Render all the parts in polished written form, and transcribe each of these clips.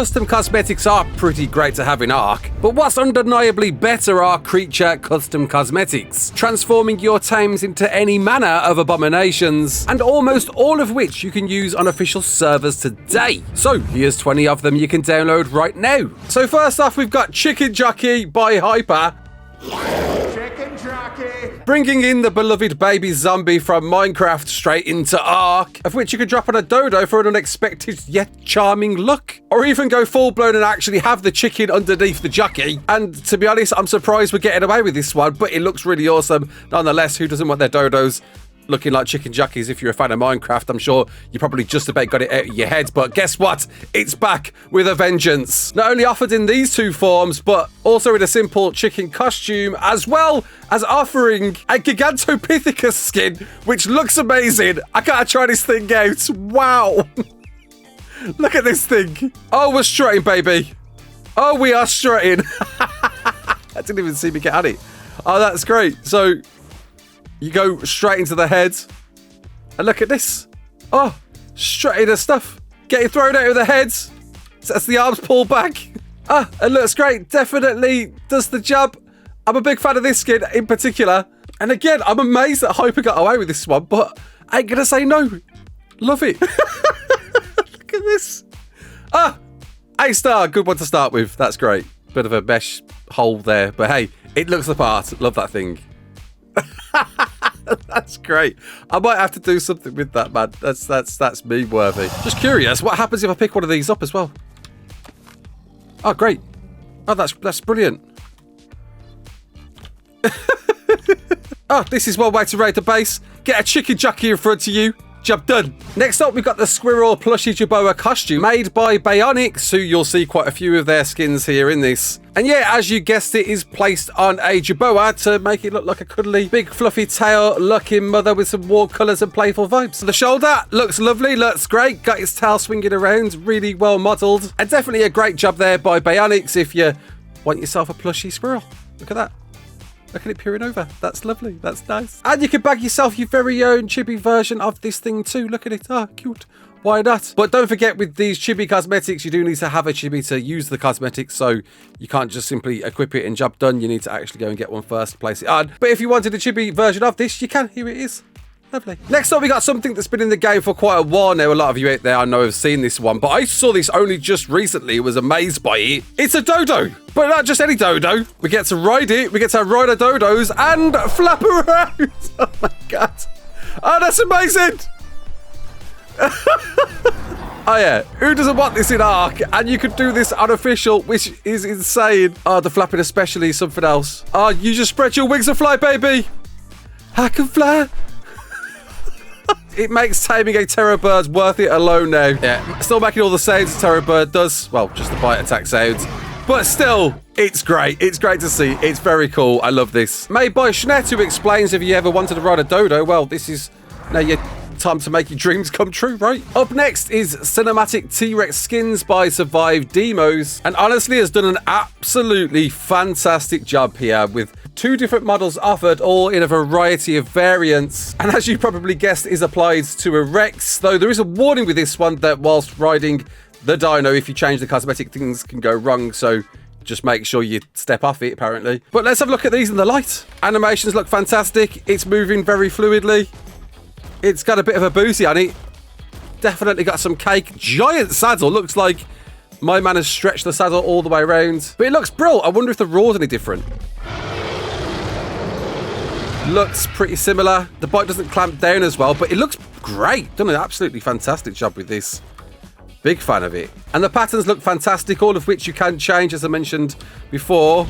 custom cosmetics are pretty great to have in ARK, but what's undeniably better are creature custom cosmetics, transforming your tames into any manner of abominations, and almost all of which you can use on official servers today. So here's 20 of them you can download right now. So first off, we've got Chicken Jockey by Hyper. Chicken Jockey! Bringing in the beloved baby zombie from Minecraft straight into ARK, of which you could drop on a Dodo for an unexpected yet charming look. Or even go full blown and actually have the chicken underneath the jockey. And to be honest, I'm surprised we're getting away with this one, but it looks really awesome. Nonetheless, who doesn't want their Dodos looking like chicken jockeys? If you're a fan of Minecraft, I'm sure you probably just about got it out of your head, but guess what? It's back with a vengeance. Not only offered in these two forms, but also in a simple chicken costume, as well as offering a Gigantopithecus skin, which looks amazing. I gotta try this thing out. Wow. Look at this thing. Oh, we're strutting, baby. Oh, we are strutting. I didn't even see me get at it. Oh, that's great. So you go straight into the head. And look at this. Oh, straight into stuff. Getting thrown out of the head. As the arms pull back. Ah, it looks great. Definitely does the job. I'm a big fan of this skin in particular. And again, I'm amazed that Hyper got away with this one, but I ain't gonna say no. Love it. Look at this. Ah, A-star. Good one to start with. That's great. Bit of a mesh hole there. But hey, it looks the part. Love that thing. That's great. I might have to do something with that, man. That's meme worthy. Just curious, what happens if I pick one of these up as well? Oh, great. Oh, that's brilliant. Oh, this is one way to raid the base. Get a chicken jockey in front of you. Job done. Next up, we've got the Squirrel Plushy Jerboa costume made by Bionics, who you'll see quite a few of their skins here in this. And yeah, as you guessed, it is placed on a Jerboa to make it look like a cuddly, big, fluffy tail looking mother with some warm colours and playful vibes. The shoulder looks lovely, looks great, got its tail swinging around, really well modelled. And definitely a great job there by Bionics if you want yourself a plushy squirrel. Look at that. Look at it peering over. That's lovely. That's nice. And you can bag yourself your very own chibi version of this thing too. Look at it. Ah, cute. Why not? But don't forget, with these chibi cosmetics, you do need to have a chibi to use the cosmetics, so you can't just simply equip it and job done. You need to actually go and get one first, place it on. But if you wanted a chibi version of this, you can. Here it is. Lovely. Next up, we got something that's been in the game for quite a while now. A lot of you out there, I know, have seen this one, but I saw this only just recently. Was amazed by it. It's a Dodo, but not just any Dodo. We get to ride it. We get to ride our Dodos and flap around. Oh my god. Oh, that's amazing. Oh yeah, who doesn't want this in ARK? And you could do this unofficial, which is insane. Oh, the flapping especially is something else. Oh, you just spread your wings and fly, baby. I can fly. It makes taming a terror bird worth it alone now. Yeah, still making all the sounds a terror bird does. Well, just the bite attack sounds. But still, it's great. It's great to see. It's very cool. I love this. Made by Schnet, who explains if you ever wanted to ride a Dodo, well, this is now your time to make your dreams come true, right? Up next is Cinematic T-Rex Skins by Survive Demos. And honestly, has done an absolutely fantastic job here with 2 different models offered, all in a variety of variants. And as you probably guessed, is applied to a Rex, though there is a warning with this one that whilst riding the Dino, if you change the cosmetic, things can go wrong, so just make sure you step off it, apparently. But let's have a look at these in the light. Animations look fantastic. It's moving very fluidly. It's got a bit of a booty on it. Definitely got some cake. Giant saddle. Looks like my man has stretched the saddle all the way around. But it looks brilliant. I wonder if the roar's any different. Looks pretty similar. The bike doesn't clamp down as well, but it looks great. Done an absolutely fantastic job with this. Big fan of it. And the patterns look fantastic, all of which you can change, as I mentioned before.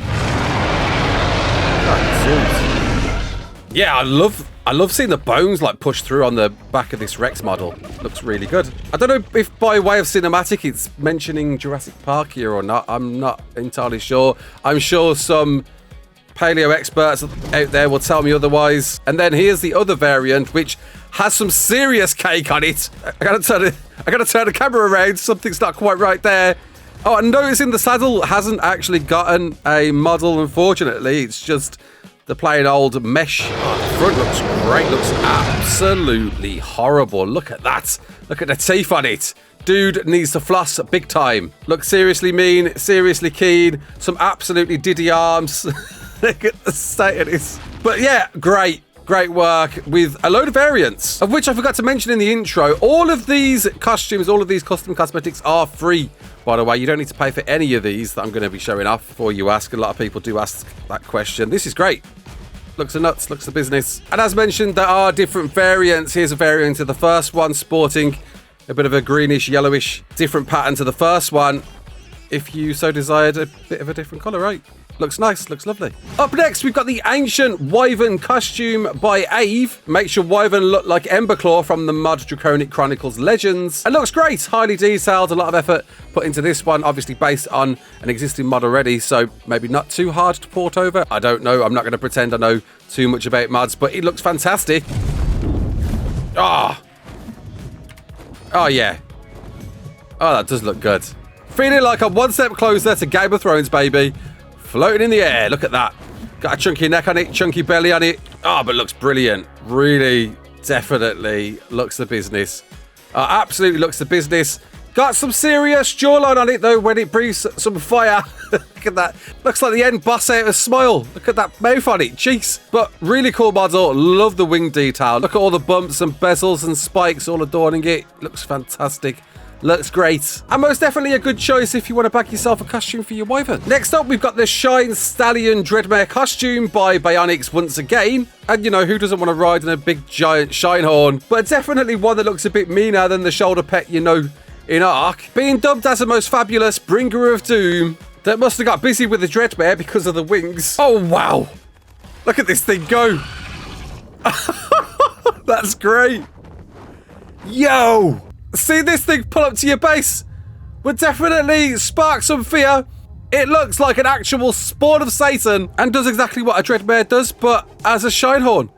Yeah, I love seeing the bones like push through on the back of this Rex model. Looks really good. I don't know if by way of cinematic it's mentioning Jurassic Park here or not. I'm not entirely sure. I'm sure some paleo experts out there will tell me otherwise. And then here's the other variant, which has some serious cake on it. I gotta turn the camera around. Something's not quite right there. Oh, and noticing the saddle hasn't actually gotten a model, unfortunately. It's just the plain old mesh. Oh, the front looks great. Looks absolutely horrible. Look at that. Look at the teeth on it. Dude needs to floss big time. Looks seriously mean, seriously keen. Some absolutely diddy arms. Look at the state of this. But yeah, great. Great work with a load of variants, of which I forgot to mention in the intro. All of these costumes, all of these custom cosmetics are free, by the way. You don't need to pay for any of these that I'm going to be showing off before you ask. A lot of people do ask that question. This is great. Looks a nuts, looks a business. And as mentioned, there are different variants. Here's a variant of the first one, sporting a bit of a greenish, yellowish, different pattern to the first one. If you so desired, a bit of a different color, right? Looks nice, looks lovely. Up next, we've got the Ancient Wyvern costume by Ave. Makes your Wyvern look like Emberclaw from the mod Draconic Chronicles Legends. It looks great, highly detailed, a lot of effort put into this one, obviously based on an existing mod already, so maybe not too hard to port over. I don't know, I'm not going to pretend I know too much about mods, but it looks fantastic. Oh yeah. Oh, that does look good. Feeling like I'm one step closer to Game of Thrones, baby. Floating in the air, look at that. Got a chunky neck on it, chunky belly on it. Oh, but looks brilliant. Really, definitely looks the business. Absolutely looks the business. Got some serious jawline on it, though, when it breathes some fire. Look at that. Looks like the end boss out a smile. Look at that mouth on it, cheeks. But really cool model. Love the wing detail. Look at all the bumps and bezels and spikes all adorning it. Looks fantastic. Looks great. And most definitely a good choice if you want to back yourself a costume for your Wyvern. Next up, we've got the Shinestallion Dreadmare costume by Bionics once again. And you know, who doesn't want to ride in a big giant Shinehorn? But definitely one that looks a bit meaner than the shoulder pet you know in ARK. Being dubbed as the most fabulous bringer of doom that must have got busy with the Dreadmare because of the wings. Oh, wow. Look at this thing go. That's great. Yo. See this thing pull up to your base would definitely spark some fear. It looks like an actual spawn of Satan and does exactly what a Dreadmare does, but as a Shinehorn.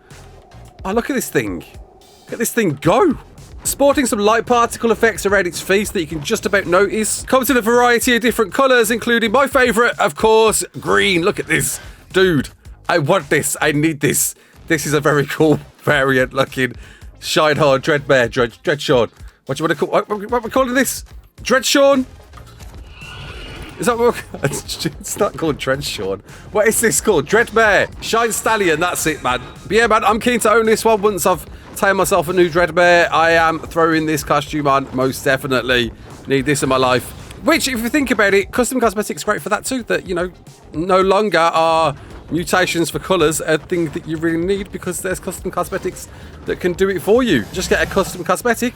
Oh, look at this thing. Look at this thing go. Sporting some light particle effects around its face that you can just about notice. Comes in a variety of different colours, including my favourite, of course, green. Look at this. Dude, I want this. I need this. This is a very cool variant looking Shinehorn Dreadmare. Dreadshawn. What do you want to call? What are we calling this? Dreadshawn? Is that what it's not called Dreadshawn. What is this called? Dreadmare. Shinestallion, that's it, man. But yeah, man, I'm keen to own this one once I've tamed myself a new Dreadmare. I am throwing this costume on, most definitely. Need this in my life. Which, if you think about it, custom cosmetics great for that too. That, you know, no longer are mutations for colours a thing that you really need because there's custom cosmetics that can do it for you. Just get a custom cosmetic.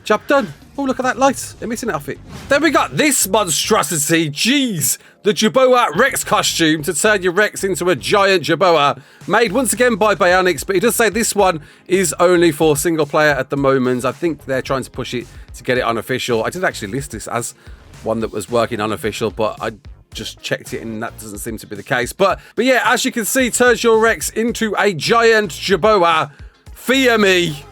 Job done. Oh, look at that light emitting it off it. Then we got this monstrosity. Jeez. The Jerboa Rex costume to turn your Rex into a giant Jerboa. Made once again by Bionics, but it does say this one is only for single player at the moment. I think they're trying to push it to get it unofficial. I did actually list this as one that was working unofficial, but I just checked it and that doesn't seem to be the case. But yeah, as you can see, turns your Rex into a giant Jerboa. Fear me.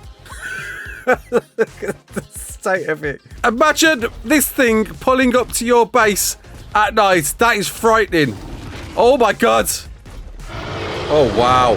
Look at the state of it. Imagine this thing pulling up to your base at night. That is frightening. Oh my god. Oh wow.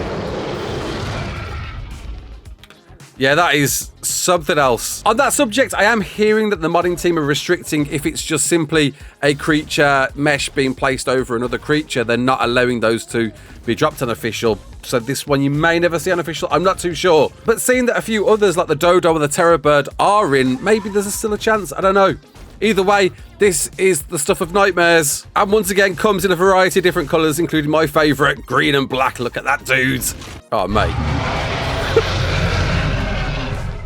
Yeah, that is something else. On that subject, I am hearing that the modding team are restricting if it's just simply a creature mesh being placed over another creature. They're not allowing those to be dropped unofficial. So this one you may never see unofficial. I'm not too sure. But seeing that a few others like the Dodo and the Terror Bird are in, maybe there's still a chance. I don't know. Either way, this is the stuff of nightmares. And once again, comes in a variety of different colours, including my favourite, green and black. Look at that, dude. Oh, mate.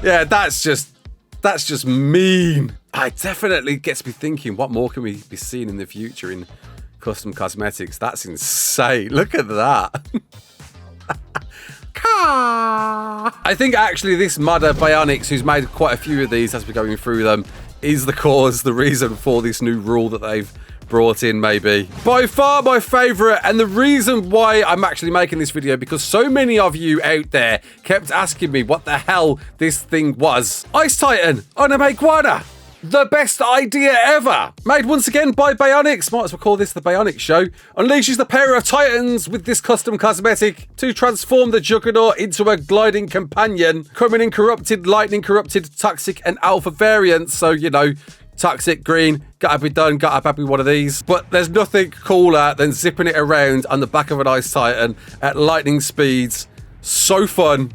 Yeah, that's just mean. It definitely gets me thinking, what more can we be seeing in the future in custom cosmetics? That's insane. Look at that. I think actually this modder Bionics, who's made quite a few of these as we're going through them, is the reason for this new rule that they've brought in, maybe. By far my favourite, and the reason why I'm actually making this video, because so many of you out there kept asking me what the hell this thing was. Ice Titan on a Maeguana. The best idea ever! Made once again by Bionics, might as well call this the Bionics Show, unleashes the pair of Titans with this custom cosmetic to transform the Juggernaut into a gliding companion, coming in corrupted, lightning corrupted, toxic and alpha variants, so you know, toxic, green, gotta be done, gotta be one of these. But there's nothing cooler than zipping it around on the back of an Ice Titan at lightning speeds. So fun,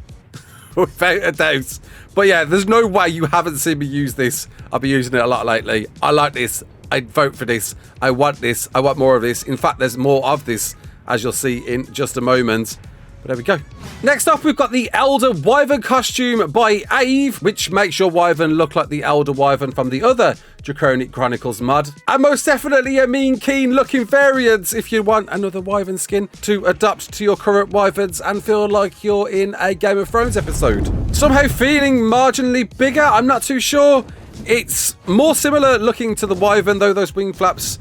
without a doubt. But yeah, there's no way you haven't seen me use this. I've been using it a lot lately. I like this. I'd vote for this. I want this. I want more of this. In fact, there's more of this, as you'll see in just a moment. But there we go. Next up, we've got the Elder Wyvern costume by Ave, which makes your Wyvern look like the Elder Wyvern from the other Draconic Chronicles mod. And most definitely a mean, keen looking variant if you want another Wyvern skin to adapt to your current Wyverns and feel like you're in a Game of Thrones episode. Somehow feeling marginally bigger, I'm not too sure. It's more similar looking to the Wyvern, though those wing flaps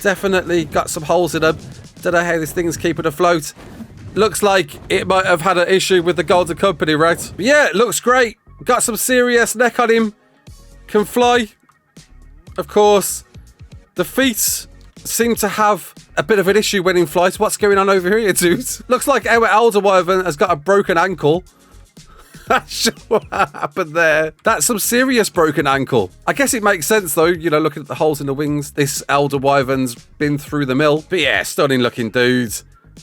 definitely got some holes in them. Don't know how this thing's keeping afloat. Looks like it might have had an issue with the Golden Company, right? But yeah, it looks great. Got some serious neck on him. Can fly. Of course. The feet seem to have a bit of an issue when in flight. What's going on over here, dude? Looks like our Elder Wyvern has got a broken ankle. Not sure what happened there. That's some serious broken ankle. I guess it makes sense, though. You know, looking at the holes in the wings. This Elder Wyvern's been through the mill. But yeah, stunning looking dude.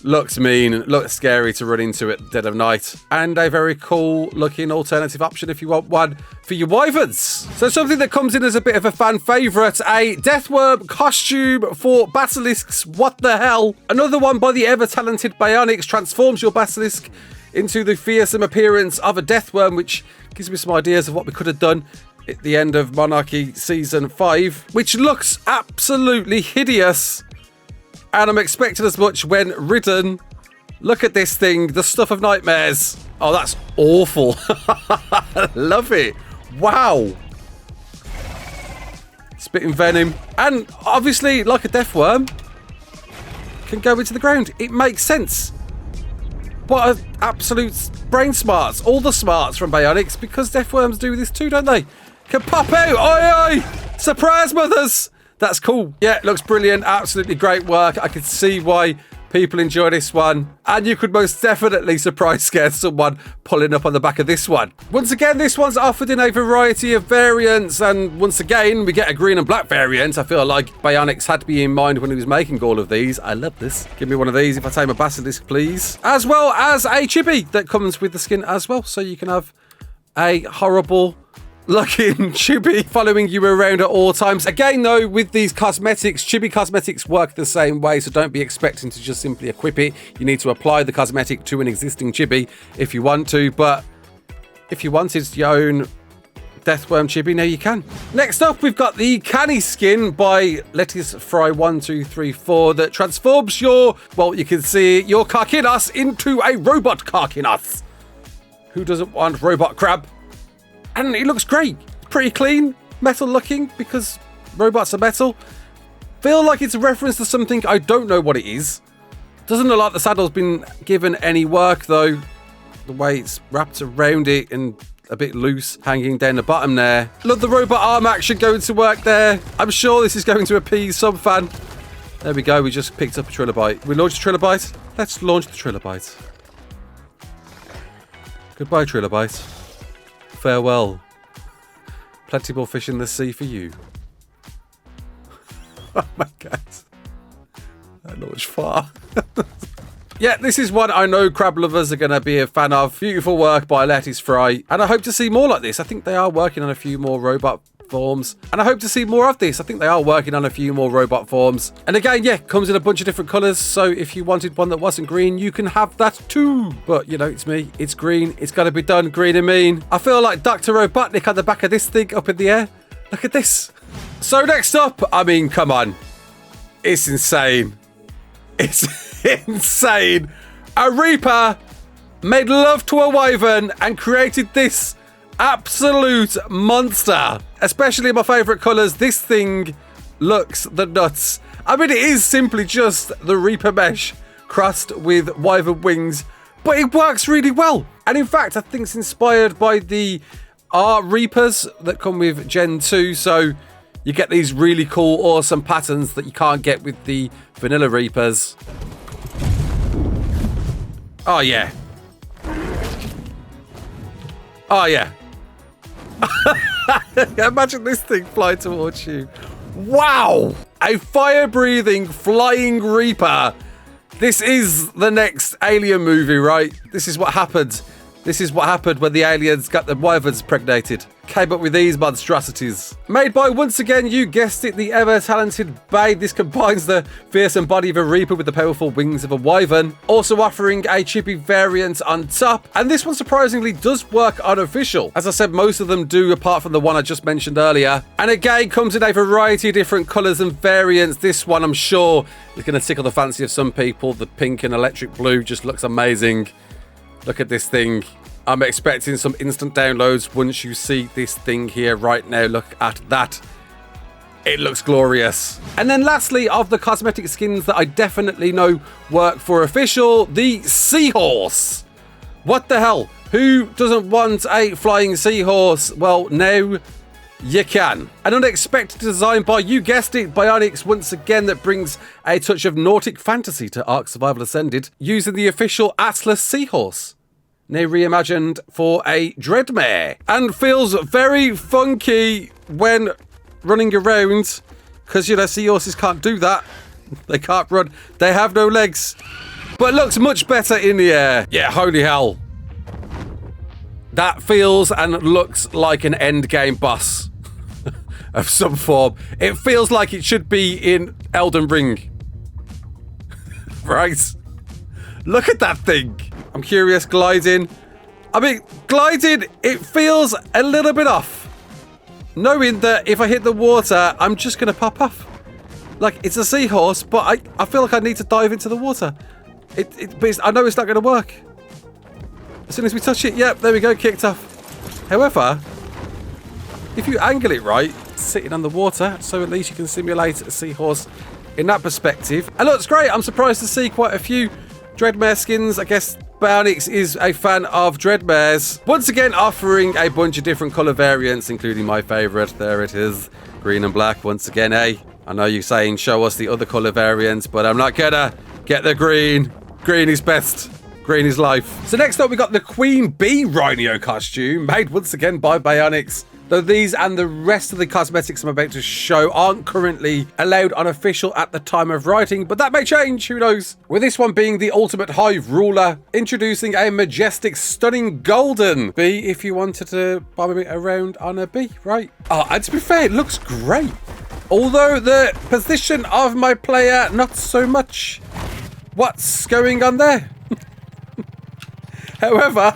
Looks mean, looks scary to run into at dead of night. And a very cool looking alternative option if you want one for your Wyverns. So something that comes in as a bit of a fan favourite, a Deathworm costume for Basilisks. What the hell? Another one by the ever-talented Bionics transforms your Basilisk into the fearsome appearance of a Deathworm, which gives me some ideas of what we could have done at the end of Monarchy Season 5, which looks absolutely hideous. And I'm expecting as much when ridden. Look at this thing, the stuff of nightmares. Oh, that's awful. Love it. Wow. Spitting venom. And obviously, like a Deathworm, can go into the ground. It makes sense. What an absolute brain smarts. All the smarts from Bionics, because Deathworms do this too, don't they? Can pop out. Oi, oi. Surprise, mothers. That's cool. Yeah, it looks brilliant. Absolutely great work. I can see why people enjoy this one. And you could most definitely surprise scare someone pulling up on the back of this one. Once again, this one's offered in a variety of variants. And once again, we get a green and black variant. I feel like Bionics had to be in mind when he was making all of these. I love this. Give me one of these if I tame a Basilisk, please. As well as a chibi that comes with the skin as well. So you can have a horrible looking chibi following you around at all times. Again, though, with these cosmetics, chibi cosmetics work the same way, so don't be expecting to just simply equip it. You need to apply the cosmetic to an existing chibi if you want to, but if you wanted your own Deathworm chibi, now you can. Next up, we've got the Kanis skin by Lettuce Fry 1234 that transforms your, well, you can see your Karkinos into a robot Karkinos. Who doesn't want robot crab? And it looks great. Pretty clean, metal looking, because robots are metal. Feel like it's a reference to something. I don't know what it is. Doesn't look like the saddle's been given any work, though. The way it's wrapped around it and a bit loose, hanging down the bottom there. Love the robot arm action going to work there. I'm sure this is going to appease some fan. There we go. We just picked up a Trilobite. We launched a Trilobite. Let's launch the Trilobite. Goodbye, Trilobite. Farewell. Plenty more fish in the sea for you. Oh my god. That launched far. Yeah, this is one I know crab lovers are going to be a fan of. Beautiful work by Lettuce Fry. And I hope to see more like this. I think they are working on a few more robot forms. And I hope to see more of this. I think they are working on a few more robot forms. And again, yeah, comes in a bunch of different colours. So if you wanted one that wasn't green, you can have that too. But, you know, it's me. It's green. It's got to be done green and mean. I feel like Dr. Robotnik on the back of this thing up in the air. Look at this. So next up, I mean, come on. It's insane. It's insane. A Reaper made love to a Wyvern and created this absolute monster. Especially my favourite colours. This thing looks the nuts. I mean, it is simply just the Reaper mesh crossed with Wyvern wings, but it works really well. And in fact, I think it's inspired by the are Reapers that come with Gen 2, so you get these really cool, awesome patterns that you can't get with the vanilla Reapers. Oh, yeah. Oh, yeah. Imagine this thing fly towards you. Wow! A fire-breathing, flying Reaper. This is the next Alien movie, right? This is what happened. This is what happened when the aliens got the wyverns impregnated. Came up with these monstrosities. Made by, once again, you guessed it, the ever-talented Bade. This combines the fearsome body of a Reaper with the powerful wings of a Wyvern. Also offering a chippy variant on top. And this one, surprisingly, does work unofficial. As I said, most of them do, apart from the one I just mentioned earlier. And again, comes in a variety of different colours and variants. This one, I'm sure, is going to tickle the fancy of some people. The pink and electric blue just looks amazing. Look at this thing. I'm expecting some instant downloads once you see this thing here right now. Look at that. It looks glorious. And then lastly, of the cosmetic skins that I definitely know work for official, the Seahorse. What the hell? Who doesn't want a flying seahorse? Well, now you can. An unexpected design by, you guessed it, Bionics once again, that brings a touch of Nordic fantasy to ARK Survival Ascended using the official Atlas Seahorse. Now reimagined for a Dreadmare, and feels very funky when running around because, you know, seahorses can't do that. They can't run. They have no legs, but looks much better in the air. Yeah, holy hell. That feels and looks like an endgame boss of some form. It feels like it should be in Elden Ring. Right? Look at that thing. I'm curious, gliding. I mean, gliding, it feels a little bit off. Knowing that if I hit the water, I'm just going to pop off. Like, it's a seahorse, but I feel like I need to dive into the water. But I know it's not going to work. As soon as we touch it, yep, there we go, kicked off. However, if you angle it right, sitting on the water, so at least you can simulate a seahorse in that perspective. And looks great. I'm surprised to see quite a few Dreadmare skins. I guess Bionics is a fan of Dreadmares. Once again, offering a bunch of different colour variants, including my favourite. There it is. Green and black. Once again, I know you're saying show us the other colour variants, but I'm not gonna get the green. Green is best. Green is life. So next up, we got the Queen Bee Rhino costume, made once again by Bionics. Though these and the rest of the cosmetics I'm about to show aren't currently allowed unofficial at the time of writing, but that may change, who knows? With this one being the ultimate hive ruler, introducing a majestic, stunning golden bee if you wanted to bomb it around on a bee, right? Oh, and to be fair, it looks great. Although the position of my player, not so much. What's going on there? However,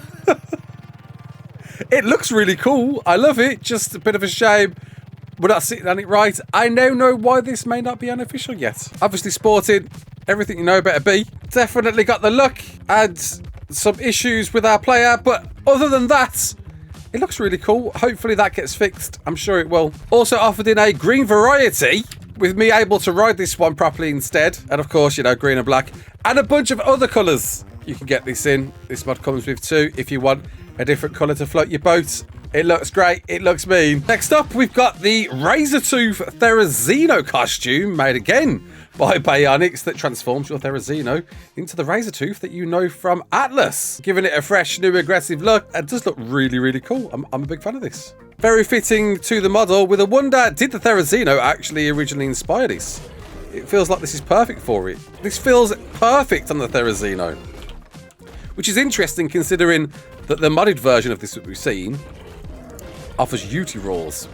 it looks really cool. I love it. Just a bit of a shame we're not sitting on it right. I now know why this may not be unofficial yet. Obviously sporting everything you know about a bee. Definitely got the look and some issues with our player. But other than that, it looks really cool. Hopefully that gets fixed. I'm sure it will. Also offered in a green variety, with me able to ride this one properly instead. And of course, you know, green and black. And a bunch of other colours you can get this in. This mod comes with two if you want a different colour to float your boat. It looks great. It looks mean. Next up, we've got the Razortooth Theri costume, made again by Bionics, that transforms your Therizino into the Razortooth that you know from Atlas, giving it a fresh, new, aggressive look. It does look really, really cool. I'm a big fan of this. Very fitting to the model. With a wonder, did the Therizino actually originally inspire this? It feels like this is perfect for it. This feels perfect on the Therizino, which is interesting considering that the modded version of this that we've seen offers UT rolls.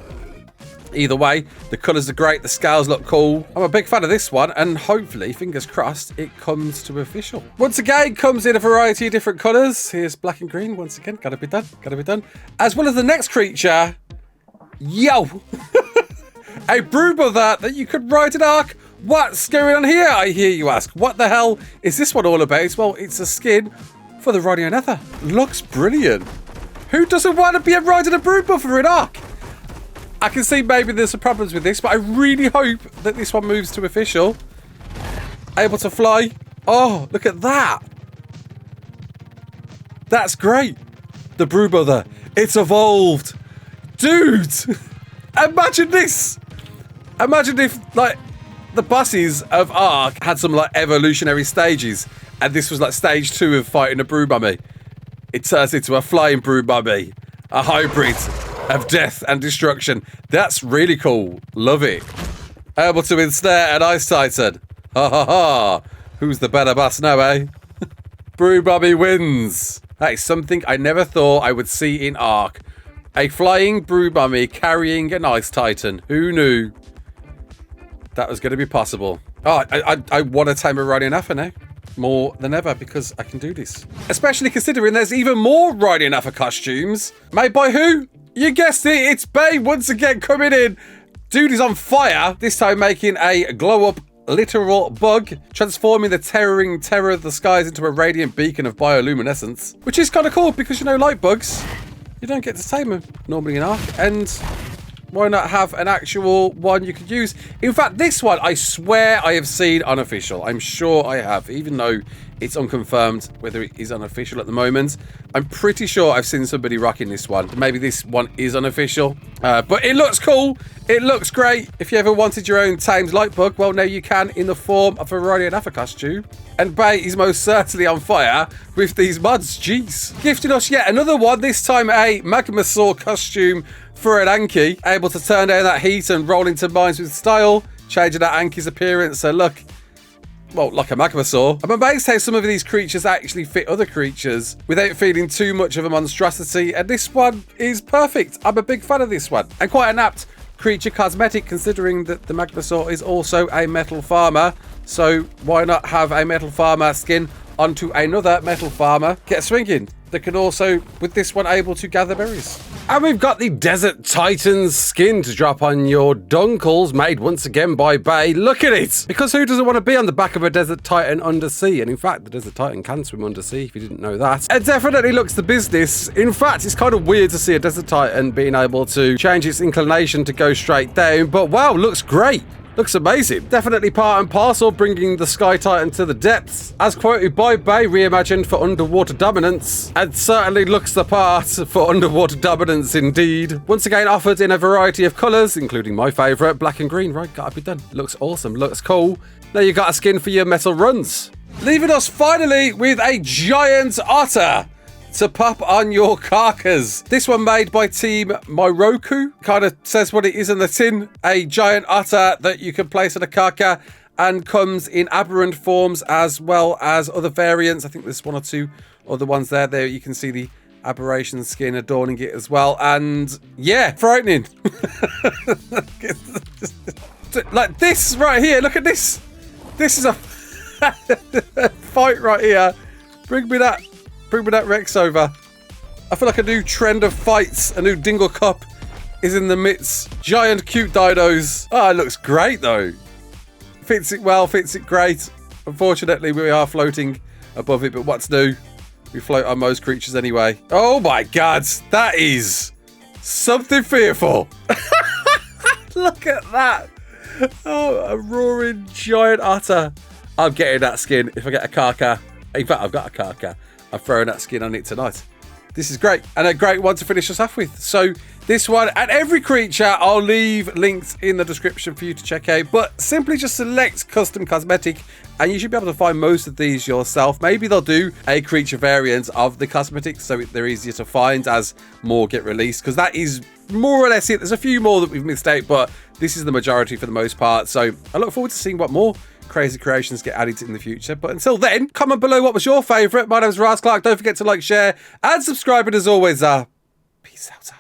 Either way, the colours are great, the scales look cool. I'm a big fan of this one, and hopefully, fingers crossed, it comes to official. Once again, comes in a variety of different colours. Here's black and green, once again, gotta be done, gotta be done. As well as the next creature, yo! A Broodgnatha that you could ride in ARK. What's going on here, I hear you ask? What the hell is this one all about? Well, it's a skin for the Broodgnatha. Looks brilliant. Who doesn't want to be riding a Broodgnatha in ARK? I can see maybe there's some problems with this, but I really hope that this one moves to official. Able to fly. Oh, look at that. That's great. The Broodgnatha. It's evolved. Dude, imagine this. Imagine if, like, the bosses of ARK had some, like, evolutionary stages, and this was, like, stage 2 of fighting a brood mummy. It turns into a flying brood mummy, a hybrid of death and destruction. That's really cool. Love it. Able to ensnare an Ice Titan. Ha ha ha. Who's the better boss now, eh? Brood mummy wins. That is something I never thought I would see in ARK. A flying brood mummy carrying an Ice Titan. Who knew that was going to be possible? Oh, I want to tame a Rhinognatha now. More than ever, because I can do this. Especially considering there's even more Rhinognatha costumes. Made by who? You guessed it, it's Bay once again coming in. Dude is on fire. This time making a glow-up literal bug, transforming the towering terror of the skies into a radiant beacon of bioluminescence. Which is kind of cool, because, you know, light bugs, you don't get to tame them normally in ARK. And why not have an actual one you could use? In fact, this one, I swear I have seen unofficial. I'm sure I have, even though it's unconfirmed whether it is unofficial at the moment. I'm pretty sure I've seen somebody rocking this one. Maybe this one is unofficial. But it looks cool. It looks great. If you ever wanted your own tamed light bug, well, now you can in the form of a Rhinognatha costume. And Bay is most certainly on fire with these mods. Jeez. Gifting us yet another one, this time a Magma costume for an Anky, able to turn down that heat and roll into mines with style, changing that Anky's appearance. So look, well, like a Magmasaur. I'm amazed how some of these creatures actually fit other creatures without feeling too much of a monstrosity, and this one is perfect. I'm a big fan of this one, and quite an apt creature cosmetic considering that the Magmasaur is also a metal farmer. So why not have a metal farmer skin onto another metal farmer? Get swinging. They can also, with this one, able to gather berries. And we've got the Desert Titan's skin to drop on your Dunkles, made once again by Bay. Look at it! Because who doesn't want to be on the back of a Desert Titan undersea? And in fact, the Desert Titan can swim undersea, if you didn't know that. It definitely looks the business. In fact, it's kind of weird to see a Desert Titan being able to change its inclination to go straight down. But wow, looks great. Looks amazing. Definitely part and parcel, bringing the Sky Titan to the depths. As quoted by Bay, reimagined for underwater dominance. And certainly looks the part for underwater dominance indeed. Once again offered in a variety of colours, including my favourite, black and green. Right, gotta be done. Looks awesome, looks cool. Now you got a skin for your metal runs. Leaving us finally with a giant otter to pop on your carcass. This one made by Team Myroku. Kind of says what it is in the tin. A giant otter that you can place on a carcass and comes in aberrant forms as well as other variants. I think there's one or two other ones there. There you can see the Aberration skin adorning it as well. And yeah, frightening. Like this right here. Look at this. This is a fight right here. Bring me that Rex over. I feel like a new trend of fights, a new Dingle Cup is in the midst. Giant cute dinos. Oh, it looks great though. Fits it well, fits it great. Unfortunately, we are floating above it, but what's new? We float on most creatures anyway. Oh my god, that is something fearful. Look at that. Oh, a roaring giant otter. I'm getting that skin if I get a Karka. In fact, I've got a Karka. I'm throwing that skin on it tonight. This is great, and a great one to finish us off with. So this one and every creature I'll leave links in the description for you to check out, but simply just select custom cosmetic and you should be able to find most of these yourself. Maybe they'll do a creature variant of the cosmetics so they're easier to find as more get released, because that is more or less it. There's a few more that we've missed out, but this is the majority for the most part. So I look forward to seeing what more crazy creations get added in the future. But until then, comment below what was your favourite. My name is Raasclark. Don't forget to like, share and subscribe. And as always, peace out.